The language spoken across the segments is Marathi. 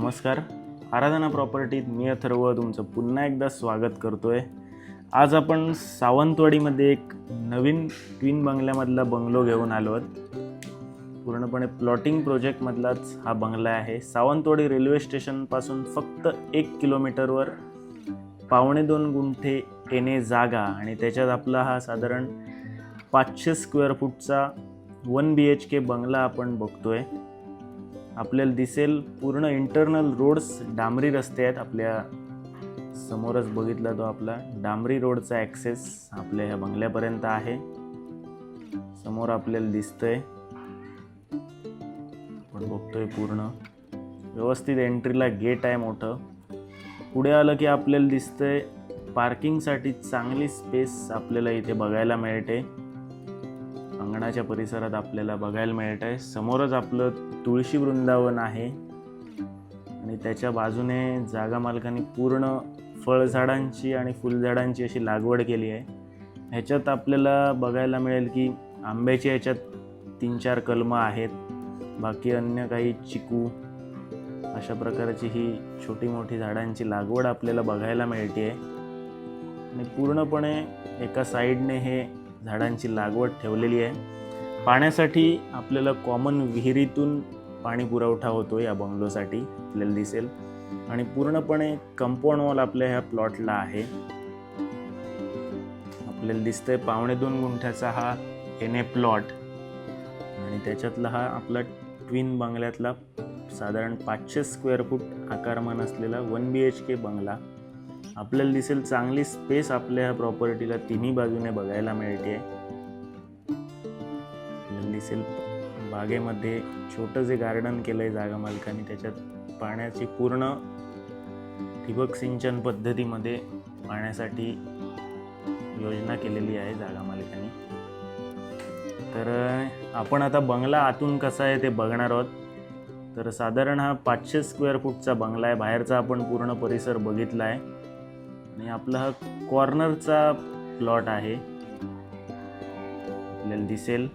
नमस्कार. आराधना प्रॉपर्टीत मी अथर्व तुमचं पुन्हा एकदा स्वागत करतोय. आज आपण सावंतवाडीमध्ये एक नवीन ट्विन बंगल्यामधला बंगलो घेऊन आलो आहोत. पूर्णपणे प्लॉटिंग प्रोजेक्टमधलाच हा बंगला आहे. सावंतवाडी रेल्वे स्टेशनपासून फक्त 1 किलोमीटरवर 2.25 गुंठे येणे जागा आणि त्याच्यात आपला हा साधारण 500 स्क्वेअर फूटचा 1 BHK बंगला आपण बघतोय. आपल्याला दिसेल पूर्ण इंटरनल रोड्स, डांबरी रस्ते आहेत. आपल्या समोरच बघितला तो आपला डांबरी रोडचा ॲक्सेस आपल्या ह्या बंगल्यापर्यंत आहे. समोर आपल्याला दिसतंय, आपण बघतोय पूर्ण व्यवस्थित एंट्रीला गेट आहे मोठं. पुढे आलं की आपल्याला दिसतंय पार्किंगसाठी चांगली स्पेस आपल्याला इथे बघायला मिळते. अंगणाच्या परिसरात आपल्याला बघायला मिळत आहे. समोरच आपलं तुळशी वृंदावन आहे आणि त्याच्या बाजूने जागा मालकांनी पूर्ण फळझाडांची आणि फुलझाडांची अशी लागवड केली आहे. ह्याच्यात आपल्याला बघायला मिळेल की आंब्याची ह्याच्यात 3-4 कलमं आहेत. बाकी अन्य काही चिकू अशा प्रकारची ही छोटी मोठी झाडांची लागवड आपल्याला बघायला मिळते आहे. आणि पूर्णपणे एका साईडने हे झाडांची लागवड ठेवलेली आहे. पाण्यासाठी आपल्याला कॉमन विहिरीतून पाणी पुरवठा होतो या बंगलोसाठी आपल्याला दिसेल. आणि पूर्णपणे कंपाऊंड वॉल आपल्या ह्या प्लॉटला आहे. आपल्याला दिसतंय 2.25 गुंठ्याचा हा एनए प्लॉट आणि त्याच्यातला हा आपला ट्विन बंगल्यातला साधारण 500 स्क्वेअर फूट आकारमान असलेला 1 BHK बंगला आपल्याला दिसेल. चांगली स्पेस आपल्या ह्या प्रॉपर्टीला तिन्ही बाजूने बघायला मिळते. आपल्याला दिसेल बागेमध्ये छोटं जे गार्डन केलंय जागा मालकांनी, त्याच्यात पाण्याची पूर्ण ठिबक सिंचन पद्धतीमध्ये पाण्यासाठी योजना केलेली आहे जागा मालकांनी. तर आपण आता बंगला आतून कसा आहे ते बघणार आहोत. तर साधारण हा 500 स्क्वेअर फूटचा बंगला आहे. बाहेरचा आपण पूर्ण परिसर बघितला आहे आणि आपला हा कॉर्नरचा प्लॉट आहे. आपल्याला दिसेल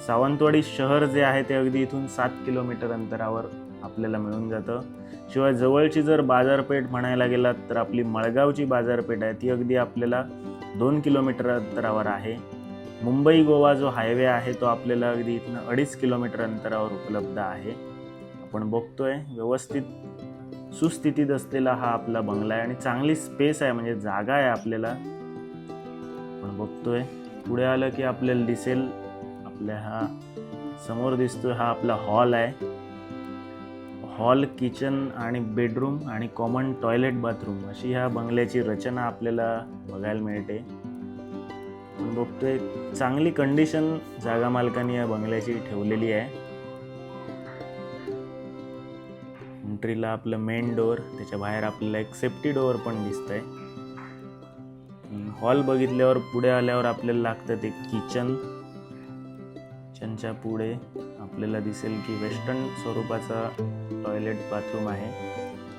सावंतवाडी शहर जे आहे ते अगदी इथून 7 किलोमीटर अंतरावर आपल्याला मिळून जातं. शिवाय जवळची जर बाजारपेठ म्हणायला गेलात तर आपली मळगावची बाजारपेठ आहे ती अगदी आपल्याला 2 किलोमीटर अंतरावर आहे. मुंबई गोवा जो हायवे आहे तो आपल्याला अगदी इथनं 2.5 किलोमीटर अंतरावर उपलब्ध आहे. आपण बघतोय व्यवस्थित सुस्थितीत असलेला हा आपला बंगला आहे आणि चांगली स्पेस आहे, म्हणजे जागा आहे आपल्याला. आपण बघतोय पुढे आलं की आपल्याला दिसेल आपल्या हा समोर दिसतोय हा आपला हॉल आहे. हॉल, किचन आणि बेडरूम आणि कॉमन टॉयलेट बाथरूम अशी ह्या बंगल्याची रचना आपल्याला बघायला मिळते. आपण बघतोय चांगली कंडिशन जागा मालकांनी या बंगल्याची ठेवलेली आहे. एंट्रीला आपलं मेन डोअर, त्याच्या बाहेर आपल्याला एक सेफ्टी डोअर पण दिसतंय. हॉल बघितल्यावर पुढे आल्यावर आपल्याला लागतं ते किचन. किचनच्या पुढे आपल्याला दिसेल की वेस्टर्न स्वरूपाचा टॉयलेट बाथरूम आहे.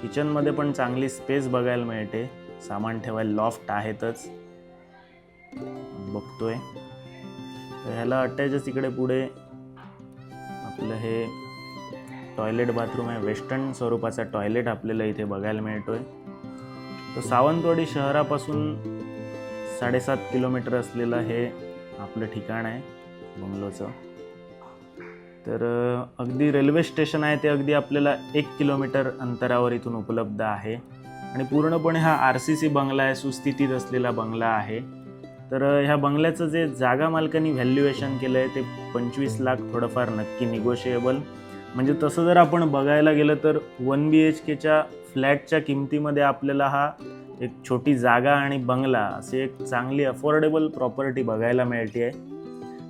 किचनमध्ये पण चांगली स्पेस बघायला मिळते. सामान ठेवायला लॉफ्ट आहेतच बघतोय. तर ह्याला अटॅचच इकडे पुढे आपलं हे टॉयलेट बाथरूम आहे. वेस्टर्न स्वरूपाचा टॉयलेट आपल्याला इथे बघायला मिळतोय. तर सावंतवाडी शहरापासून 7.5 किलोमीटर असलेलं हे आपलं ठिकाण आहे बंगलोचं. तर अगदी रेल्वे स्टेशन आहे ते अगदी आपल्याला 1 किलोमीटर अंतरावर इथून उपलब्ध आहे. आणि पूर्णपणे हा RCC बंगला आहे, सुस्थितीत असलेला बंगला आहे. तर ह्या बंगल्याचं जे जागा मालकांनी व्हॅल्युएशन केलं आहे ते 25 लाख थोडंफार नक्की निगोशिएबल. म्हणजे तसं जर आपण बघायला गेलं तर 1 BHKच्या फ्लॅटच्या किमतीमध्ये आपल्याला हा एक छोटी जागा आणि बंगला असे एक चांगली अफोर्डेबल प्रॉपर्टी बघायला मिळते आहे.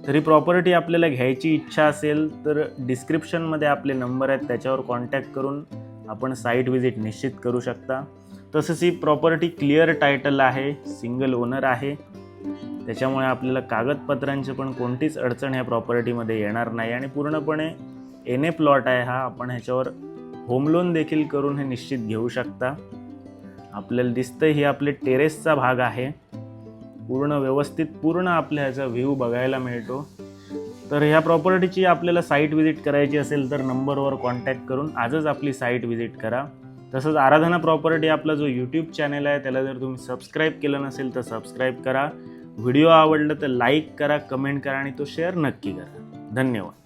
तरी प्रॉपर्टी आपल्याला घ्यायची इच्छा असेल तर डिस्क्रिप्शनमध्ये आपले नंबर आहेत, त्याच्यावर कॉन्टॅक्ट करून आपण साईट व्हिजिट निश्चित करू शकता. तसंच ही प्रॉपर्टी क्लिअर टायटल आहे, सिंगल ओनर आहे. त्याच्यामुळे आपल्याला कागदपत्रांची पण कोणतीच अडचण ह्या प्रॉपर्टीमध्ये येणार नाही आणि पूर्णपणे एनए प्लॉट आहे हा. आपण ह्याच्यावर होम लोन देखील करून हे निश्चित घेऊ शकता. आपल्याला दिसतंय ही आपले टेरेसचा भाग आहे. पूर्ण व्यवस्थित पूर्ण आपल्या ह्याचा व्ह्यू बघायला मिळतो. तर ह्या प्रॉपर्टीची आपल्याला साईट व्हिजिट करायची असेल तर नंबरवर कॉन्टॅक्ट करून आजच आपली साईट व्हिजिट करा. तसंच आराधना प्रॉपर्टी आपला जो यूट्यूब चॅनल आहे त्याला जर तुम्ही सबस्क्राईब केलं नसेल तर सबस्क्राईब करा. व्हिडिओ आवडला तर लाईक करा, कमेंट करा आणि तो शेअर नक्की करा. धन्यवाद.